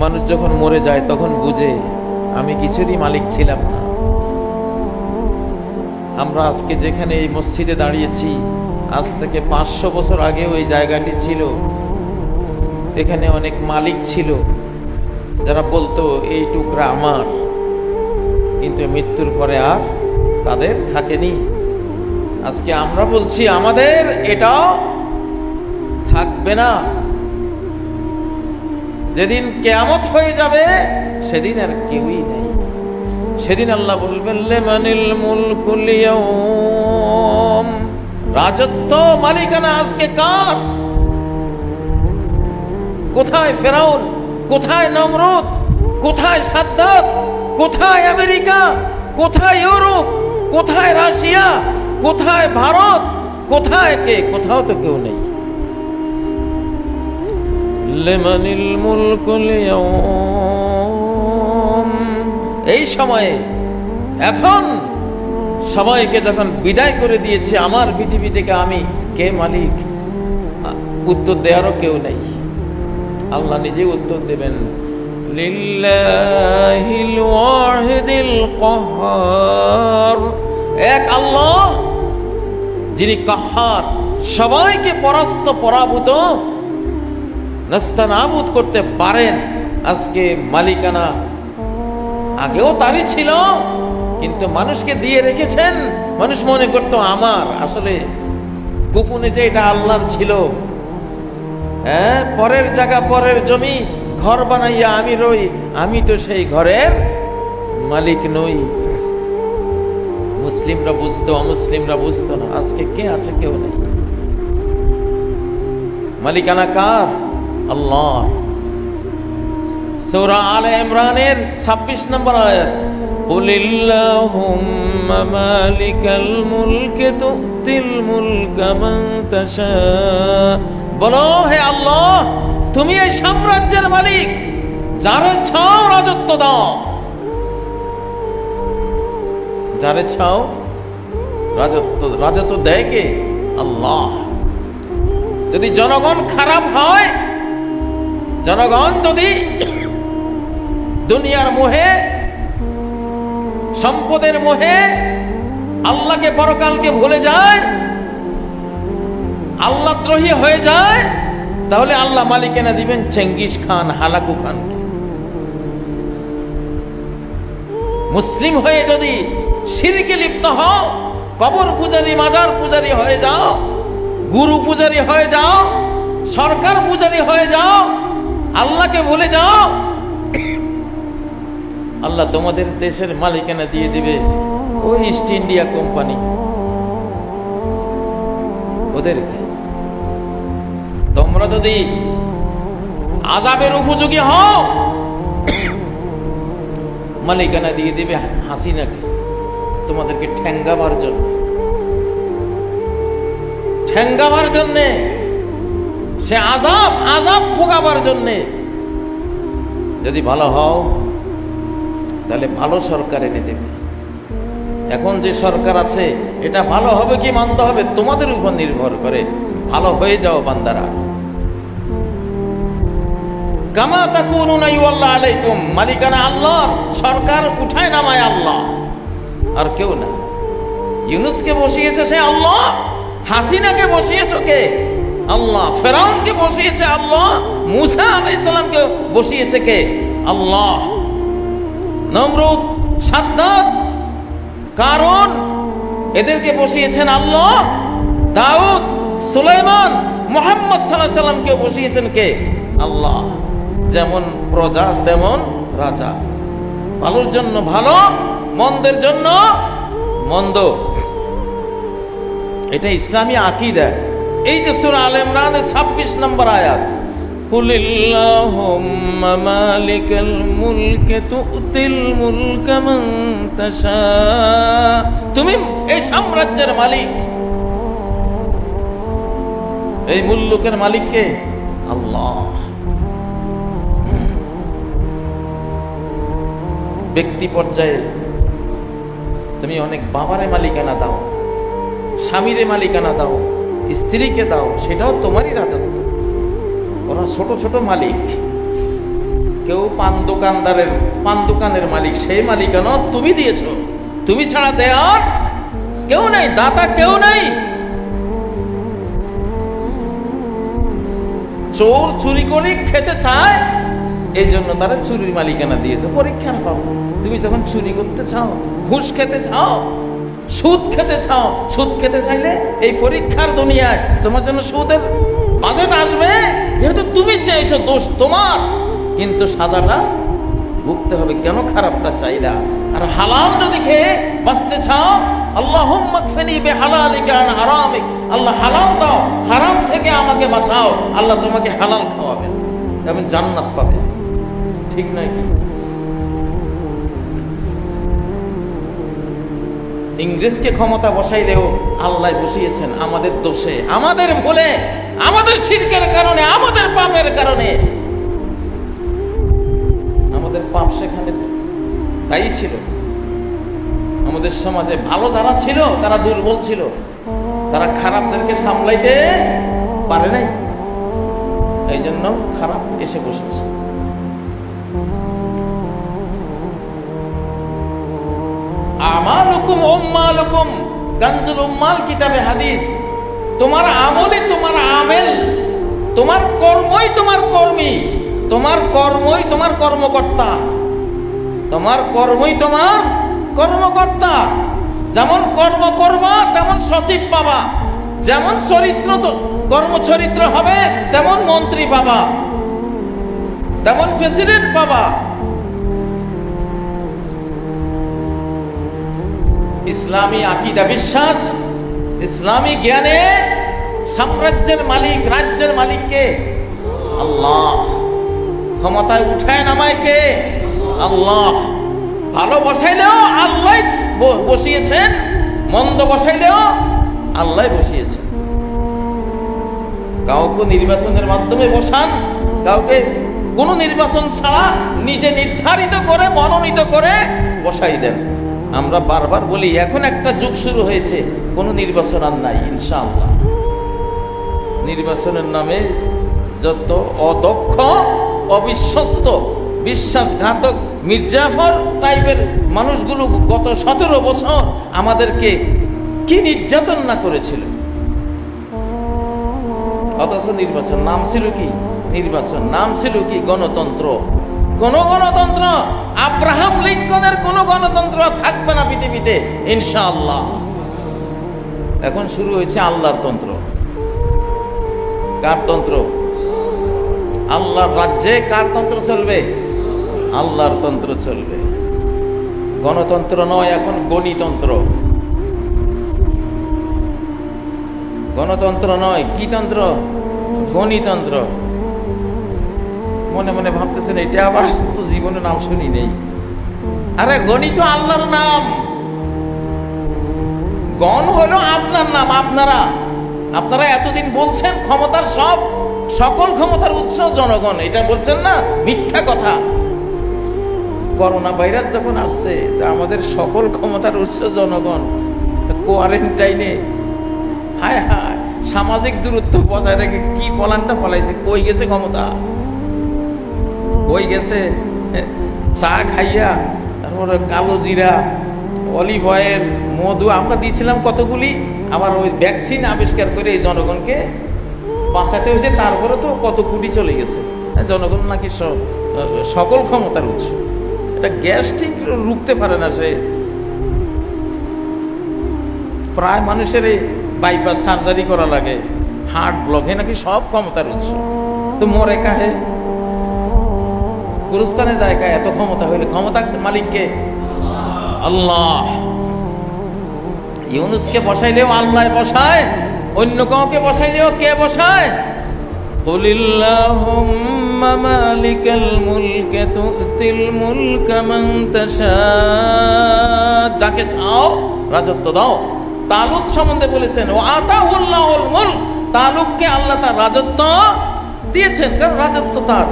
মানুষ যখন মরে যায় তখন বুঝে আমি কিছুরই মালিক ছিলাম না। আমরা আজকে যেখানে এই মসজিদে দাঁড়িয়েছি, আজ থেকে 500 বছর আগে ওই জায়গাটি ছিল। এখানে অনেক মালিক ছিল যারা বলতো এই টুকরা আমার, কিন্তু মৃত্যুর পরে আর তাদের থাকেনি। আজকে আমরা বলছি আমাদের এটাও থাকবে না। যেদিন কিয়ামত হয়ে যাবে সেদিন আর কেউই নেই। সেদিন আল্লাহ বলবেন লিমানিল মুলকুল ইয়াউম, রাজত্ব মালিকানা আজকে কার? কোথায় ফেরাউন, কোথায় নমরুদ, কোথায় সাদ্দাত, কোথায় আমেরিকা, কোথায় ইউরোপ, কোথায় রাশিয়া, কোথায় ভারত, কোথায় কে? কোথাও তো কেউ নেই। লিমানিল মুলকুল ইয়াউম, এই সময়ে এখন সবাইকে যখন বিদায় করে দিয়েছে আমার পৃথিবী থেকে, আমি কে মালিক, উত্তর দেওয়ারও কেউ নেই। আল্লাহ নিজে উত্তর দেবেন, লিল্লাহিল ওয়াহিদিল কাহ্হার, এক আল্লাহ যিনি কাহ্হার, সবাইকে পরাস্ত পরাভূত নাস্তানাবুদ করতে পারেন। আজকে মালিকানা আগেও তারই ছিল, কিন্তু মানুষকে দিয়ে রেখেছেন। মানুষ মনে করতো আমার, আসলে গোপনে যে এটা আল্লাহর ছিল। হ্যাঁ, পরের জায়গা, পরের জমি, ঘর বানাইয়া আমি রই, আমি তো সেই ঘরের মালিক নই। মুসলিমরা বুঝতো, অমুসলিমরা বুঝতো না। আজকে কে আছে? কেউ নেই। মালিকানা কার? আল্লাহ। সূরা আলে ইমরানের 26 নম্বর আয়াত, কুলিল্লাহুম্মা মালিকাল মুলকি তুতিল মুলকা মান তাশা, বলো হে আল্লাহ, তুমি এই সাম্রাজ্যের মালিক, যারে চাও রাজত্ব দাও। যারে চাও রাজত্ব দেয় কে? আল্লাহ। যদি জনগণ খারাপ হয়, জনগণ যদি দুনিয়ার মোহে, সম্পদের মোহে আল্লাহকে, পরকালকে ভুলে যায়, আল্লাহ দ্রোহী হয়ে যায়, তাহলে আল্লাহ মালিকানা দিবেন চেঙ্গিস খান, হালাকু খানকে। মুসলিম হয়ে যদি শিরকে লিপ্ত হও, কবর পূজারী, মাজার পূজারী হয়ে যাও, গুরু পূজারী হয়ে যাও, সরকার পূজারী হয়ে যাও, আল্লাহকে ভুলে যাও, আল্লাহ তোমাদের দেশের মালিকানা দিয়ে দিবে ওই ইস্ট ইন্ডিয়া কোম্পানি, ওদেরকে। তোমরা যদি আযাবের উপযোগী হও, মালিকানা দিয়ে দিবে হাসিনাকে, তোমাদেরকে ঠ্যাঙ্গাবার জন্য, ঠ্যাঙ্গাবার জন্যে, সে আযাব ভোগাবার জন্যে। যদি ভালো হও তাহলে ভালো সরকার এনে দেবে। এখন যে সরকার আছে এটা ভালো হবে কি মন্দ হবে তোমাদের উপর নির্ভর করে। ভালো হয়ে যাও বান্দারা। কামা তাকুনুনা ইউল্লাহ আলাইকুম, মালিকানা আল্লাহ, সরকার উঠায় নামায় আল্লাহ, আর কেউ না। ইউনূসকে বসিয়েছে সে আল্লাহ, হাসিনাকে বসিয়েছে কে? আল্লাহ। ফেরাউনকে বসিয়েছে আল্লাহ, মূসা আলাইহিস সালামকে বসিয়েছে কে? আল্লাহ। নমরুদ, সাদ্দাত, কারুন, এদেরকে বসিয়েছেন আল্লাহ। দাউদ, সুলাইমান, মুহাম্মদ সাল্লাল্লাহু আলাইহি সাল্লামকে বসিয়েছেন কে? আল্লাহ। যেমন প্রজা তেমন রাজা, ভালোর জন্য ভালো, মন্দের জন্য মন্দ। এটা ইসলামী আকীদা। এই যে সূরা আলে ইমরানের 26 নম্বর আয়াত, কুলিল্লাহুম্মা মালিকাল মুলকি তুতিল মুলকা মান তাশা, তুমি এই সাম্রাজ্যের মালিক। এই মুলুকের মালিক কে? আল্লাহ। ব্যক্তি পর্যায়ে তুমি অনেক বাবারে মালিকানা দাও, স্বামীরে মালিকানা দাও, স্ত্রীকে দাও, সেটাও তোমারই রাজত্ব। ওরা ছোট ছোট মালিক, কেউ পান দোকানের মালিক, সেই মালিকানা তুমি দিয়েছো। তুমি ছাড়া দেয়ার কেউ নাই, দাতা কেউ নাই। চোর চুরি করে খেতে চায়, এই জন্য তারা চুরির মালিকানা দিয়েছে। পরীক্ষা পাবো। তুমি যখন চুরি করতে চাও, ঘুষ খেতে চাও, সুদ খেতে চাও, সুদ খেতে চাইলে এই পরীক্ষার দুনিয়ায় তোমার জন্য সুদের বাজেট আসবে। যেহেতু তুমি চেয়েছো, দোষ তোমার, কিন্তু সাজাটা ভুগতে হবে। কেন খারাপটা চাইলা? আর হালাল যদি খেয়ে বাঁচতে চাও, আল্লাহুম্মা কফিনি বিহালালিকা আন হারামিক, আল্লাহ হালাল দাও, হারাম থেকে আমাকে বাঁচাও। আল্লাহ তোমাকে হালাল খাওয়াবেন এবং জান্নাত পাবে। ঠিক নয় কি? ইংরেজকে ক্ষমতা বসাইলেও আল্লাহ বসিয়েছেন আমাদের দোষে, আমাদের ভুলে, আমাদের শিরকের কারণে, আমাদের পাপের কারণে। আমাদের পাপ সেখানে তাই ছিল। আমাদের সমাজে ভালো যারা ছিল তারা দুর্বল ছিল, তারা খারাপদেরকে সামলাইতে পারে নাই, এই জন্য খারাপ এসে বসেছে। আমালুকুম উম্মালুকুম, কানজুল উম্মাল কিতাবে হাদিস। তোমার আমলই তোমার আমেল, তোমার কর্মই তোমার কর্মী, তোমার কর্মই তোমার কর্মকর্তা, তোমার কর্মই তোমার কর্মকর্তা। যেমন কর্ম করবা তেমন সচিব পাবা, যেমন চরিত্র কর্মচরিত্র হবে তেমন মন্ত্রী পাবা, তেমন প্রেসিডেন্ট পাবা। ইসলামী আকীদা বিশ্বাস, ইসলামী জ্ঞানে সাম্রাজ্যের মালিক, রাজ্যের মালিক কে? আল্লাহ। ক্ষমতায় উঠায় নামায় কে? আল্লাহ। ভালো বসাইলেও আল্লাহ বসিয়েছেন, মন্দ বসাইলেও আল্লাহ বসিয়েছেন। কাউকে নির্বাচনের মাধ্যমে বসান, কাউকে কোনো নির্বাচন ছাড়া নিজে নির্ধারিত করে মনোনীত করে বসাই দেন। আমরা বারবার বলি, এখন একটা যুগ শুরু হয়েছে, কোনো নির্বাচন আর নাই ইনশাআল্লাহ। নির্বাচনের নামে যত অদক্ষ, অবিশ্বস্ত, বিশ্বাসঘাতক মির্জাফর টাইপের মানুষগুলো গত 17 বছর আমাদেরকে কি নির্যাতন না করেছিল। অথচ নির্বাচন নাম ছিল কি? নির্বাচন নাম ছিল কি? গণতন্ত্র। কোন গণতন্ত্র, আব্রাহাম লিঙ্কনের কোন গণতন্ত্র থাকবে না পৃথিবীতে ইনশাআল্লাহ। এখন শুরু হয়েছে আল্লাহর তন্ত্র। কার তন্ত্র? আল্লাহর রাজ্যে কার তন্ত্র চলবে? আল্লাহর তন্ত্র চলবে। গণতন্ত্র নয়, এখন গণিতন্ত্র। গণতন্ত্র নয়, কি তন্ত্র? গণিতন্ত্র। মনে মনে ভাবতেছেন এটা আবার তো জীবনে নাম শুনি নেই। আরে গণিত আল্লাহর নাম, গণ হলো আপনার নাম। আপনারা এতদিন বলছেন ক্ষমতার সকল ক্ষমতার উৎস জনগণ, এটা বলছেন না? মিথ্যা কথা। করোনা ভাইরাস যখন আসছে, তা আমাদের সকল ক্ষমতার উৎস জনগণ। কোয়ারেন্টাইনে হায় হায় সামাজিক দূরত্ব বজায় রেখে কি পলানটা পলাইছে। কই গেছে ক্ষমতা? কই গেছে? চা খাইয়া, তারপরে কালো জিরা, অলিভ অয়েল, মধু আমরা দিয়েছিলাম কতগুলি, আবার ওই ভ্যাকসিন আবিষ্কার করে এই জনগণকে বাঁচাতে হয়েছে। তারপরে তো কত কোটি চলে গেছে। জনগণ নাকি সকল ক্ষমতার উৎস। এটা গ্যাস ঠিক রুখতে পারে না সে। প্রায় মানুষের এই বাইপাস সার্জারি করা লাগে, হার্ট ব্লক, হে নাকি সব ক্ষমতার উৎস। তো মরে কাহে, গুরুস্থানে যায় কাহে? এত ক্ষমতা হইলে ক্ষমতা মালিককে? আল্লাহ। ইউনুসকে বসাইলেও আল্লাহ বসায়, অন্য কাউকে বসাইলেও কে বসায়? কুলিল্লাহুম্মা মালিকাল মুলকি তুতিল মুলকা মান তাশা, যাকে চাও রাজত্ব দাও। তালুত সম্বন্ধে বলেছেন ও আতাহুল্লাহুল মুলক, তালুককে আল্লাহ তার রাজত্ব দিয়েছেন, কারণ রাজত্ব তার।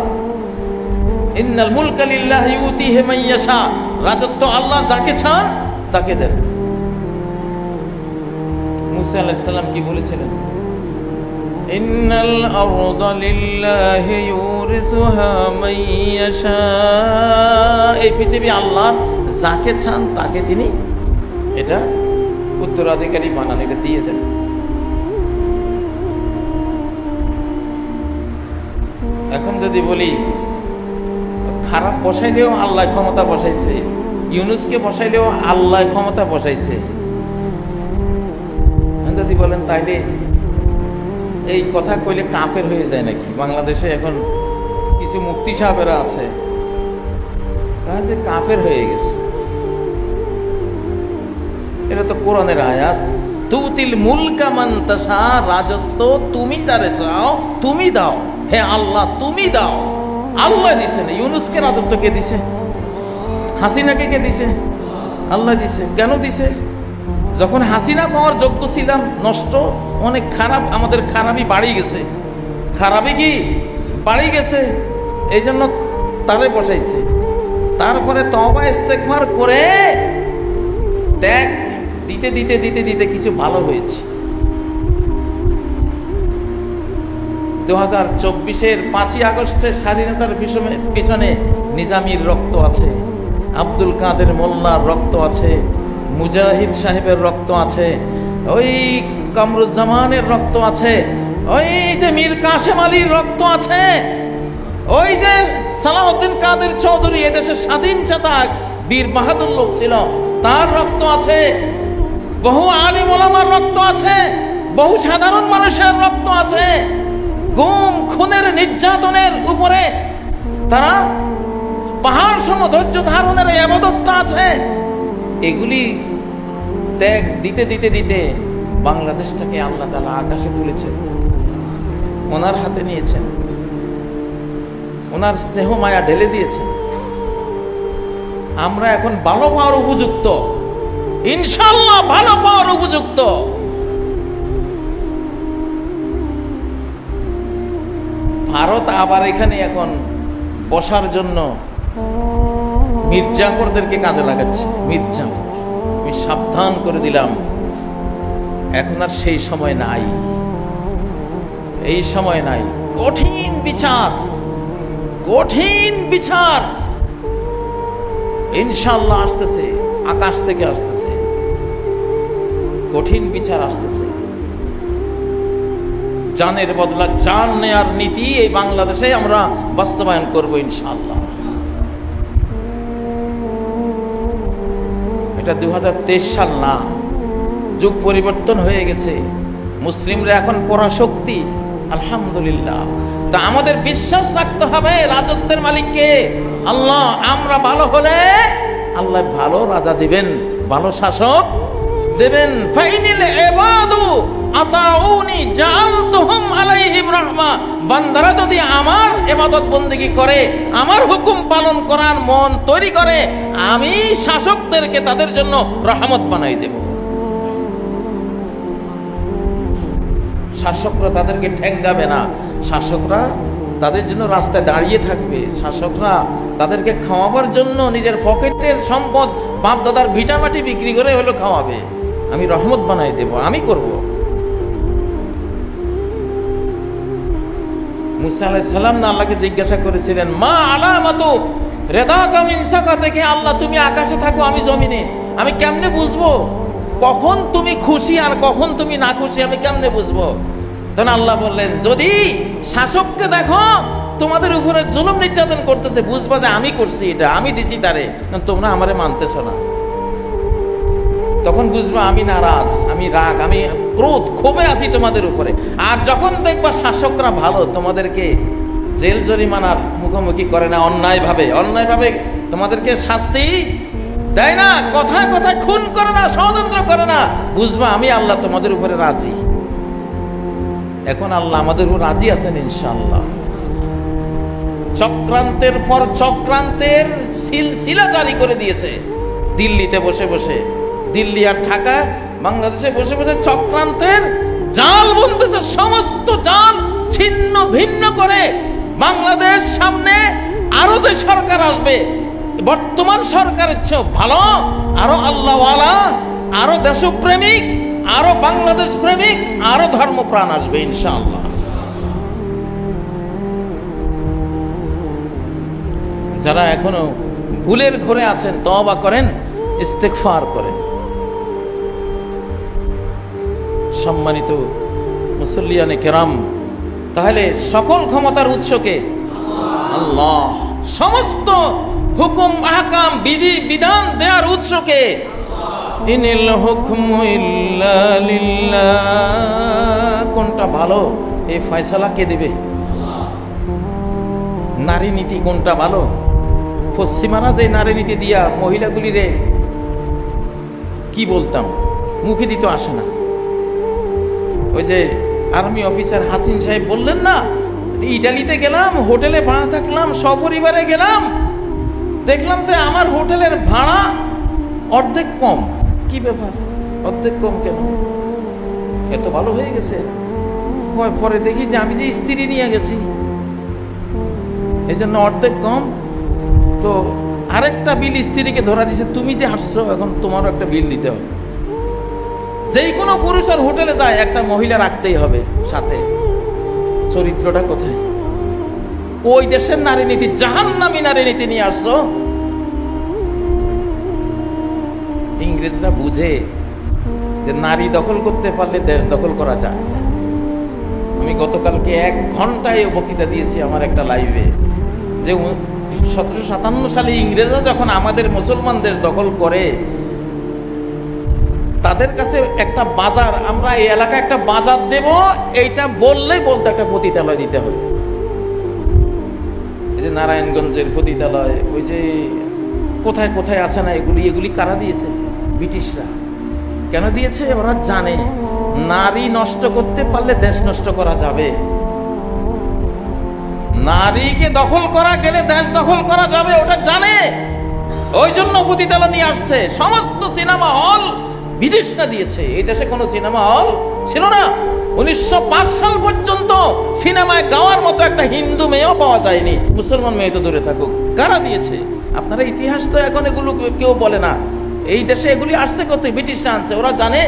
ইন্নাল মুলকা লিল্লাহি ইউতিহি মান ইয়াশা, রাজত্ব আল্লাহ যাকে চান তাকে দেন। মুসা আলাইহিস সালাম কি বলেছিলেন? ইন্নাল আরদা লিল্লাহি ইউরিসুহা মান ইয়াশা, এই পৃথিবী আল্লাহ যাকে চান তাকে তিনি এটা উত্তরাধিকারী বানান, এটা দিয়ে দেন। এখন যদি বলি খারাপ বসাইলেও আল্লাহ ক্ষমতা বসাইছে, ইউনুসকে বসাইলেও আল্লাহ ক্ষমতা বসাইছে, যদি বলেন তাইলে এই কথা কইলে কাফের হয়ে যায় নাকি? বাংলাদেশে এখন কিছু মুফতি সাহেবেরা আছে তাহলে কাফের হয়ে গেছে। এটা তো কোরআনের আয়াত, তুতিল মুলকা মান তাশা, রাজত্ব তুমি যারে চাও তুমি দাও, হে আল্লাহ তুমি দাও। আল্লাহ দিছে না, ইউনুসকে রাজত্ব কে দিছে? হাসিনাকে কে দিছে? আল্লাহ দিছে। কেন দিছে? যখন হাসিনা পাওয়ার যোগ্য ছিলাম নষ্ট, অনেক খারাপ, আমাদের খারাপই বাড়ি গেছে, খারাপই কি বাড়ি গেছে, এই জন্য তারে বসাইছে। তারপরে তওবা ইস্তেগফার করে দেখ, দিতে দিতে দিতে দিতে কিছু ভালো হয়েছে। 2024-এর 5ই আগস্টের স্বাধীনতার পিছনে নিজামীর রক্ত আছে, আব্দুল কাদের মোল্লার রক্ত আছে, মুজাহিদ সাহেবের রক্ত আছে, ওই কামরুজ্জামানের রক্ত আছে, ওই যে মীর কাসেম আলীর রক্ত আছে, ওই যে সালাউদ্দিন কাদের চৌধুরী এদেশের স্বাধীন চেতক বীর বাহাদুর লোক ছিল, তার রক্ত আছে, বহু আলিম ওলামার রক্ত আছে, বহু সাধারণ মানুষের রক্ত আছে। গুম খুনের নির্যাতনের উপরে তারা পাহাড় সম ধৈর্য ধারণের ইবাদতটা আছে। এগুলি ত্যাগ দিতে দিতে দিতে বাংলাদেশটাকে আল্লাহ তাআলা আকাশে তুলেছেন, ওনার হাতে নিয়েছেন, ওনার স্নেহ মায়া ঢেলে দিয়েছেন। আমরা এখন ভালো পাওয়ার উপযুক্ত, ইনশাআল্লাহ ভালো পাওয়ার উপযুক্ত। ভারত আবার এখানে এখন বসার জন্য মির্জাফরদেরকে কাজে লাগাচ্ছে। মির্জাফর, আমি সাবধান করে দিলাম, এখন আর সেই সময় নাই, এই সময় নাই। কঠিন বিচার, কঠিন বিচার ইনশাআল্লাহ আসতেছে, আকাশ থেকে আসতেছে, কঠিন বিচার আসতেছে। জানের বদলা জান নেয়ার নীতি এই বাংলাদেশে আমরা বাস্তবায়ন করব ইনশাআল্লাহ। এটা 2023 সাল না, যুগ পরিবর্তন হয়ে গেছে, মুসলিমরা এখন পরাশক্তি, আলহামদুলিল্লাহ। তা আমাদের বিশ্বাস রাখতে হবে রাজত্বের মালিককে আল্লাহ। আমরা ভালো হলে আল্লাহ ভালো রাজা দিবেন, ভালো শাসক দেবেন। ফাইনিল ইবাদু আতাউনি জাআলতুহুম আলাইহিম রাহমা, বান্দারা যদি আমার ইবাদত বندگی করে, আমার হুকুম পালন করার মন তৈরি করে, আমি শাসকদেরকে তাদের জন্য রহমত বানাই দেব। শাসকরা তাদেরকে ঠেঙ্গাবে না, শাসকরা তাদের জন্য রাস্তায় দাঁড়িয়ে থাকবে, শাসকরা তাদেরকে খাওয়াবার জন্য নিজের পকেটের সম্পদ বাপ দাদার ভিটামাটি বিক্রি করে হলো খাওয়াবে। আমি রহমত বানাই দেব, আমি করব। মুসা আলাইহিস সালাম না আল্লাহকে জিজ্ঞাসা করেছিলেন, মা আলামাতু রিদাকা মিন সাকাতিকা, আল্লাহ তুমি আকাশে থাকো আমি জমিনে, আমি কেমনে বুঝবো কখন তুমি খুশি আর কখন তুমি না খুশি, আমি কেমনে বুঝবো? তখন আল্লাহ বললেন, যদি শাসককে দেখো তোমাদের উপরে জুলুম নির্যাতন করতেছে, বুঝবা যে আমি করছি, এটা আমি দিছি তারে, তোমরা আমারে মানতেছ না, তখন বুঝবা আমি নারাজ, আমি রাগ, আমি ক্রোধ ক্ষোভে আছি তোমাদের উপরে। আর যখন দেখবা শাসকরা ভালো, তোমাদেরকে জেল জরিমানার মুখোমুখি করে না, অন্যায়ভাবে তোমাদেরকে শাস্তি দেয় না, কথায় কথায় খুন করে না, ষড়যন্ত্র করে না, বুঝবা আমি আল্লাহ তোমাদের উপরে রাজি। এখন আল্লাহ আমাদের উপর রাজি আছেন ইনশাআল্লাহ। চক্রান্তের পর চক্রান্তের সিলসিলা জারি করে দিয়েছে। দিল্লিতে বসে বসে, দিল্লি আর ঢাকা বাংলাদেশে বসে বসে চক্রান্তের জাল বুনতেছে, সমস্ত জাল ছিন্ন ভিন্ন করে বাংলাদেশ সামনে আরো যে সরকার আসবে, বর্তমান সরকারের চেয়ে ভালো, আরো আল্লাহওয়ালা, আরো দেশপ্রেমিক, আরো বাংলাদেশ প্রেমিক, আরো ধর্মপ্রাণ আসবে ইনশাআল্লাহ। যারা এখনো ভুলের ঘরে আছেন তওবা করেন, ইস্তেগফার করেন। সম্মানিত মুসল্লিয়ানে কেরাম, তাহলে সকল ক্ষমতার উৎসকে আল্লাহ, সমস্ত হুকুম আহকাম বিধি বিধান দেওয়ার উৎসকে ইনিল হুকমু ইল্লা লিল্লাহ। কোনটা ভালো এই ফয়সালা কে দিবে? নারী নীতি কোনটা ভালো? পশ্চিমারা যে নারী নীতি দিয়া মহিলাগুলিরে কি বলতাম, মুখে দিতে আসে না। ওই যে আর্মি অফিসার হাসিন সাহেব বললেন না, ইটালিতে গেলাম, হোটেলে ভাড়া থাকলাম, সপরিবারে গেলাম, দেখলাম যে আমার হোটেলের ভাড়া অর্ধেক কম। কি ব্যাপার, অর্ধেক কম কেন? এত ভালো হয়ে গেছে। পরে দেখি যে আমি যে স্ত্রী নিয়ে গেছি, এই জন্য অর্ধেক কম। তো আরেকটা বিল স্ত্রীকে ধরা দিছে, তুমি যে আসছো এখন তোমারও একটা বিল দিতে হবে। যেই কোনো পুরুষ আর হোটেলে যায় একটা মহিলা রাখতেই হবে সাথে। চরিত্রটা কোথায়? ওই দেশের নারী নীতি, জাহান্নামী নারী নীতি নিয়ে আসছো। ইংরেজরা বুঝে যে নারী দখল করতে পারলে দেশ দখল করা যায়। আমি গতকালকে 1 ঘন্টায় বক্তৃতা দিয়েছি আমার একটা লাইভে, যে 1757 সালে ইংরেজরা যখন আমাদের মুসলমান দেশ দখল করে, তাদের কাছে একটা বাজার, আমরা এই এলাকায় একটা বাজার দেব, এইটা বললেই বলতে একটা পতিতালয় দিতে হবে। এই যে নারায়ণগঞ্জের পতিতালয়, ওই যে কোথায় কোথায় আছে না, এগুলি কারা দিয়েছে? ব্রিটিশরা। কেন দিয়েছে? ওরা জানে নারী নষ্ট করতে পারলে দেশ নষ্ট করা যাবে, নারীকে দখল করা গেলে দেশ দখল করা যাবে, ওটা জানে। ওই জন্য পতিতালয় নিয়ে আসছে। সমস্ত সিনেমা হল বিদেশরা দিয়েছে, এই দেশে কোনো সিনেমা হল ছিল না। 1905 সাল পর্যন্ত সিনেমায় গাওয়ার মতো একটা হিন্দু মেয়েও পাওয়া যায়নি, মুসলমান মেয়ে তো দূরে থাকুক। কারা দিয়েছে? আপনারা ইতিহাস তো এখন এগুলো কেউ বলে না। এই দেশে এগুলি আসছে কত, ব্রিটিশরা আনছে। ওরা জানে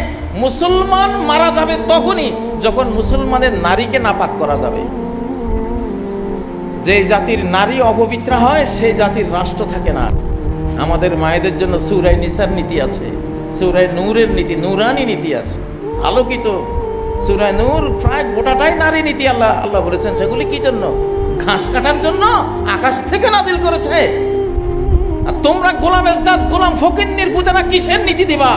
মুসলমান মারা যাবে তখনই যখন মুসলমানের নারীকে নাপাক করা যাবে। যে জাতির নারী অপবিত্রা হয় সেই জাতির রাষ্ট্র থাকে না। আমাদের মায়েদের জন্য সূরা নিসার নীতি আছে, সূরা নূরের নীতি, নূরানি নীতি আছে, আলোকিত সূরা নূর প্রায় গোটাটাই নারী নীতি। আল্লাহ বলেছেন সেগুলি কি জন্য? ঘাস কাটার জন্য আকাশ থেকে নাজিল করেছে। আর তোমরা গোলামের জাত, গোলাম ফকিন্নির পুতেরা কিসের নীতি দিবা?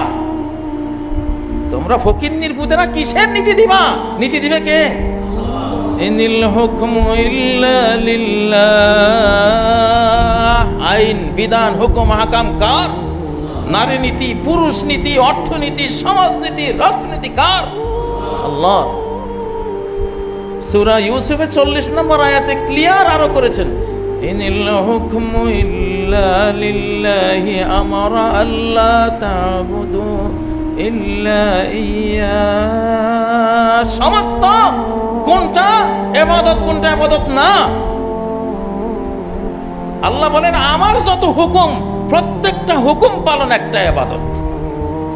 তোমরা ফকিন্নির পুতেরা কিসের নীতি দিবা? নীতি দিবে কে? ইনিল হুকমু ইল্লা লিল্লাহ। আইন বিধান হুকুম আহকাম কার? নারী নীতি, পুরুষ নীতি, অর্থনীতি, সমাজনীতি, রাজনীতি কার? আল্লাহ। সূরা ইউসুফে 40 নম্বর আয়াতে ক্লিয়ার আরো করেছেন, ইনিল হুকমু ইল্লা লিল্লাহি আমারা আল্লা তা'বুদু ইল্লা ইয়্যা। সমস্ত কোনটা ইবাদত, কোনটা ইবাদত না? আল্লাহ বলেন আমার যত হুকুম, প্রত্যেকটা হুকুম পালন একটা ইবাদত।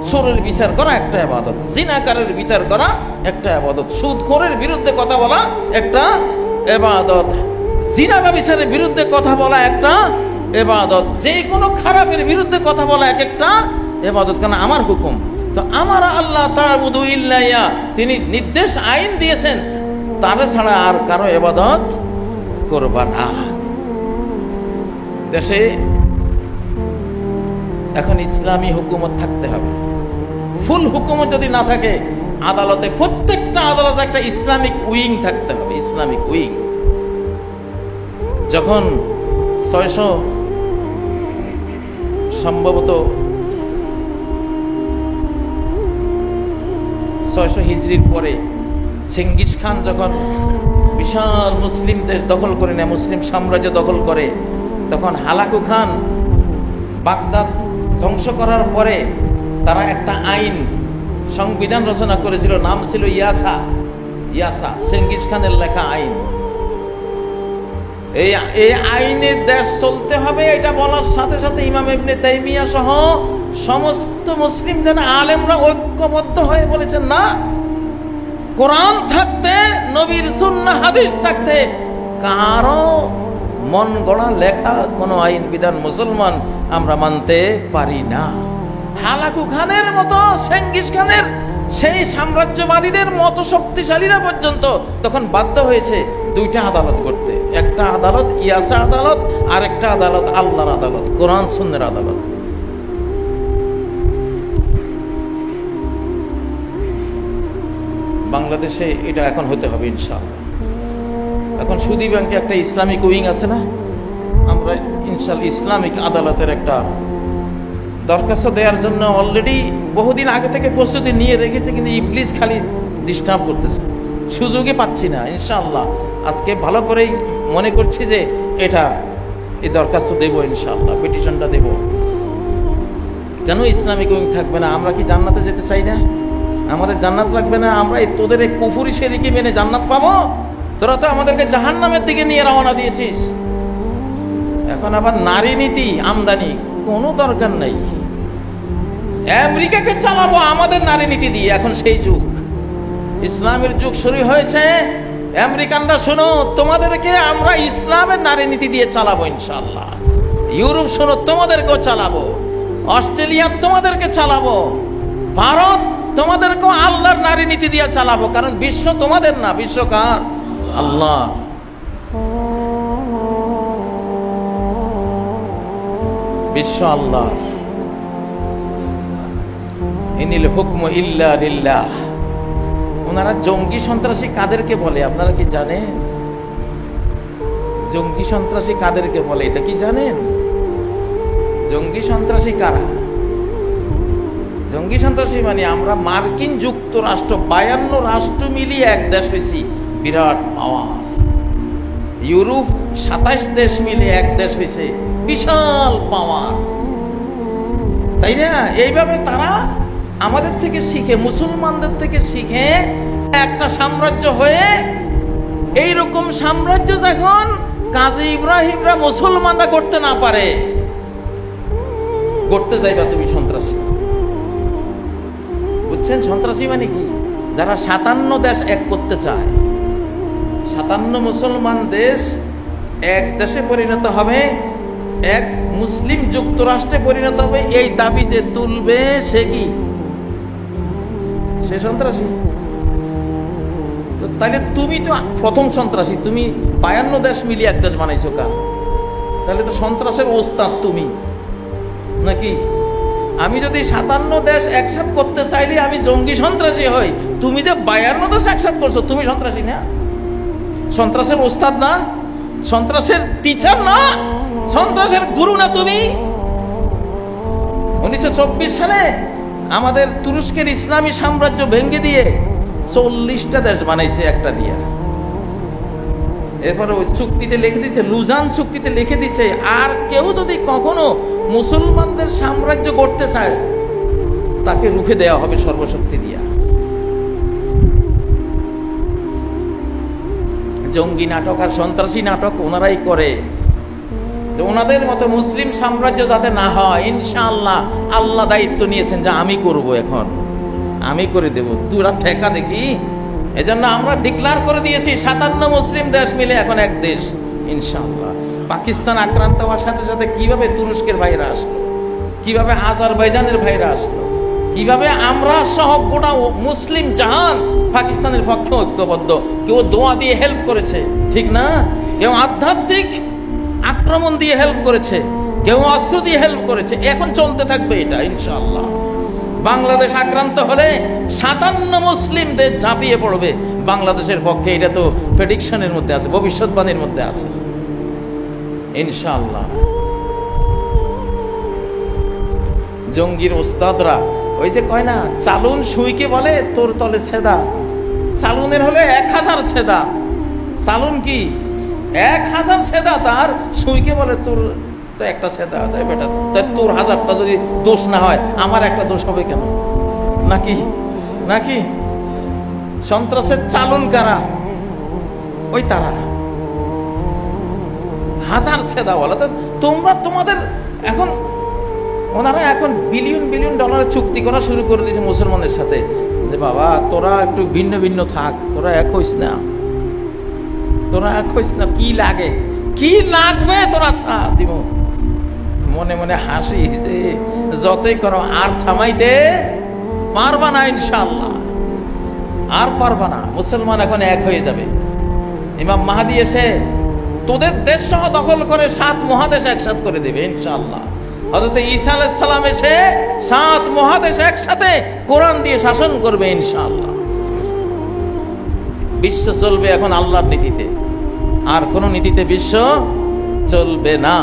চোরের বিচার করা একটা ইবাদত, জিনাকারের বিচার করা একটা ইবাদত, সুদখোরের বিরুদ্ধে কথা বলা একটা ইবাদত, জিনা ব্যভিচারের বিরুদ্ধে কথা বলা একটা ইবাদত, যে কোনো খারাপের বিরুদ্ধে কথা বলা এক একটা ইবাদত। কারণ আমার হুকুম। তো আমার আল্লাহ তা'বুদু ইল্লা ইয়্যা, তিনি নির্দেশ আইন দিয়েছেন, তারা ছাড়া আর কারো ইবাদত করবা না। দেশে এখন ইসলামী হুকুমত থাকতে হবে। ফুল হুকুমত যদি না থাকে, আদালতে, প্রত্যেকটা আদালতে একটা ইসলামিক উইং থাকতে হবে, ইসলামিক উইং। যখন 600 সম্ভবত 600 হিজরির পরে চেঙ্গিস খান যখন বিশাল মুসলিম দেশ দখল করে নেয়, মুসলিম সাম্রাজ্য দখল করে, তখন হালাকু খান বাগদাদ ধ্বংস করার পরে তারা একটা আইন, সংবিধান রচনা করেছিল, নাম ছিল ইয়াসা। ইয়াসা চেঙ্গিস খানের লেখা আইন। এই আইনে দেশ চলতে হবে, এটা বলার সাথে সাথে ইমাম ইবনে তাইমিয়া সহ সমস্ত মুসলিম আলেমরা ঐক্যবদ্ধ হয়ে বলেছেন, না, কোরআন থাকতে, নবীর সুন্নাহ হাদিস থাকতে কারো মন গড়া লেখা কোনো আইন বিধান মুসলমান আমরা মানতে পারি না। হালাকু খানের মতো, চেঙ্গিস খানের সেই সাম্রাজ্যবাদীদের মতো শক্তিশালীরা পর্যন্ত তখন বাধ্য হয়েছে দুইটা আদালত করতে। একটা আদালত ইয়াসা আদালত, আর একটা আদালত আল্লাহর আদালত, কোরআন সুন্নাহর আদালত। বাংলাদেশে এটা এখন হতে হবে ইনশাআল্লাহ। এখন সুদী ব্যাংকে একটা ইসলামিক উইং আছে না, আমরা ইনশাআল্লাহ ইসলামিক আদালতের একটা দরখাস্ত দেওয়ার জন্য অলরেডি বহুদিন আগে থেকে প্রস্তুতি নিয়ে রেখেছে, কিন্তু ইবলিস খালি ডিস্টার্ব করতেছে, সুযোগই পাচ্ছি না। ইনশাআল্লাহ আজকে ভালো করেই মনে করছি যে এই দরখাস্ত দেব, ইনশাআল্লাহ পিটিশনটা দেব। কেন ইসলামিক উইং থাকবে না? আমরা কি জান্নাতে যেতে চাই না? আমাদের জান্নাত লাগবে না? আমরা তোদের এই কুফরি শেরিকি মেনে জান্নাত পাবো? তোরা তো আমাদেরকে জাহান্নামের দিকে নিয়ে রওনা দিয়েছিস। এখন আবার নারী নীতি আমদানি, কোনো দরকার নাই। আমেরিকাকে চালাবো আমাদের নারী নীতি দিয়ে। এখন সেই যুগ, ইসলামের যুগ শুরু হয়েছে। আমেরিকানরা শোনো, তোমাদেরকে আমরা ইসলামের নারী নীতি দিয়ে চালাবো ইনশাআল্লাহ। ইউরোপ শোনো, তোমাদেরকেও চালাবো। অস্ট্রেলিয়া তোমাদেরকে চালাবো। ভারত তোমাদেরকেও আল্লাহর নারী নীতি দিয়ে চালাবো। কারণ বিশ্ব তোমাদের না, বিশ্ব কার? আল্লাহ। বিশ্ব আল্লাহ। ইনিল হুকমু ইল্লা লিল্লাহ। ওনারা জঙ্গি সন্ত্রাসী কাদেরকে বলে আপনারা কি জানেন? জঙ্গি সন্ত্রাসী কাদেরকে বলে এটা কি জানেন? জঙ্গি সন্ত্রাসী কারা? জঙ্গি সন্ত্রাসী মানে আমরা মার্কিন যুক্তরাষ্ট্র 52 রাষ্ট্র মিলিয়ে এক দেশ হয়েছি, বিরাট পাওয়ার। ইউরোপ 27 দেশ মিলে এক দেশ হয়েছে, বিশাল পাওয়ার, তাই না? এইভাবে তারা আমাদের থেকে শিখে, মুসলমানদের থেকে শিখে একটা সাম্রাজ্য হয়ে, এইরকম সাম্রাজ্য যখন কাজী ইব্রাহিমরা মুসলমানরা করতে না পারে, করতে যাইবা তুমি সন্ত্রাসী। বুঝছেন সন্ত্রাসী মানে কি? যারা 57 দেশ এক করতে চায়, 57 মুসলমান দেশ এক দেশে পরিণত হবে, এক মুসলিম যুক্তরাষ্ট্রে পরিণত হবে, এই দাবি যে তুলবে সে কি? সে সন্ত্রাসী। তাহলে তুমি তো প্রথম সন্ত্রাসী। তুমি 52 দেশ মিলিয়ে এক দেশ বানাইছো কা? তাহলে তো সন্ত্রাসের ওস্তাদ তুমি নাকি? আমি যদি 57 দেশ একসাথ করতে চাইলে আমি জঙ্গি সন্ত্রাসী হই। তুমি যে 52 দেশ একসাথ করছো, তুমি সন্ত্রাসী না? সন্ত্রাসের ওস্তাদ না? সন্ত্রাসের টিচার না? সন্ত্রাসের গুরু না তুমি? 1924 সালে আমাদের তুরস্কের ইসলামী সাম্রাজ্য ভেঙে দিয়ে 40টা দেশ বানাইছে একটা দিয়া। এরপরে ওই চুক্তিতে লিখে দিছে, লুজান চুক্তিতে লিখে দিছে, আর কেউ যদি কখনো মুসলমানদের সাম্রাজ্য করতে চায় তাকে রুখে দেওয়া হবে সর্বশক্তি দিয়া। জঙ্গি নাটক আর সন্ত্রাসী নাটক ওনারাই করে। ওনাদের মতো মুসলিম সাম্রাজ্য যাতে না হয়, ইনশাআল্লাহ আল্লাহ দায়িত্ব নিয়েছেন যে আমি করব, এখন আমি করে দেব, তোরা ঠেকা দেখি। এজন্য আমরা ডিক্লার করে দিয়েছি 57 মুসলিম দেশ মিলে এখন এক দেশ ইনশাআল্লাহ। পাকিস্তান আক্রান্ত হওয়ার সাথে সাথে কিভাবে তুরস্কের ভাইরা আসলো, কিভাবে আজারবাইজানের ভাইরা আসলো, কিভাবে আমরা সহ গোটা মুসলিম জাহান পাকিস্তানের পক্ষে ঐক্যবদ্ধ। কেউ দোয়া দিয়ে হেল্প করেছে, ঠিক না? কেউ আধ্যাত্মিক আক্রমণ দিয়ে হেল্প করেছে, কেউ অস্ত্র দিয়ে হেল্প করেছে। এখন চলতে থাকবে এটা ইনশাআল্লাহ। বাংলাদেশ আক্রান্ত হলে 57 মুসলিম দেশ ঝাঁপিয়ে পড়বে বাংলাদেশের পক্ষে। এটা তো প্রেডিকশনের মধ্যে আছে, ভবিষ্যৎবাণীর মধ্যে আছে ইনশাআল্লাহ। জঙ্গির ওস্তাদরা ওই যে কয় না, চালুন সুইকে বলে তোর তলে ছেদা। চালুনের হলে 1000 ছেদা। চালুন কি 1000 ছেদা, তার সুইকে বলে তোর তো একটা ছেদা আছে বেটা, তোর 1000টা যদি দোষ না হয় আমার একটা দোষ হবে কেন? নাকি নাকি সন্ত্রাসের চালুন কারা? ওই তারা 1000 ছেদা বলে। তোমরা তোমাদের এখন, ওনারা এখন বিলিয়ন বিলিয়ন ডলারের চুক্তি করা শুরু করে দিয়েছে মুসলমানের সাথে, যে বাবা তোরা একটু ভিন্ন ভিন্ন থাক, তোরা এক হইস না, তোরা এক হইস না। কি লাগে? কি লাগবে তোরা ছা দিব। মনে মনে হাসি যে যতই করো আর থামাইতে পারবা না ইনশাআল্লাহ, আর পারবা না। মুসলমান এখন এক হয়ে যাবে। ইমাম মাহদী এসে তোদের দেশ সহ দখল করে 7 মহাদেশ একসাথে করে দেবে ইনশাআল্লাহ। হযরত ঈসা আলাইহিস সালাম এসে 7 মহাদেশ একসাথে কোরআন দিয়ে শাসন করবে ইনশাআল্লাহ। বিশ্ব চলবে এখন আল্লাহর নীতিতে, আর কোন নীতিতে বিশ্ব চলবে না।